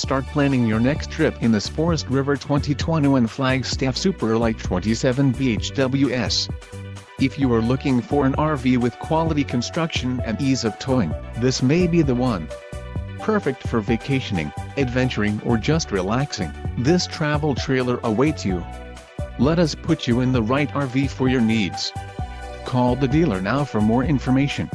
Start planning your next trip in this Forest River 2021 Flagstaff Super Lite 27BHWS. If you are looking for an RV with quality construction and ease of towing, this may be the one. Perfect for vacationing, adventuring or just relaxing, this travel trailer awaits you. Let us put you in the right RV for your needs. Call the dealer now for more information.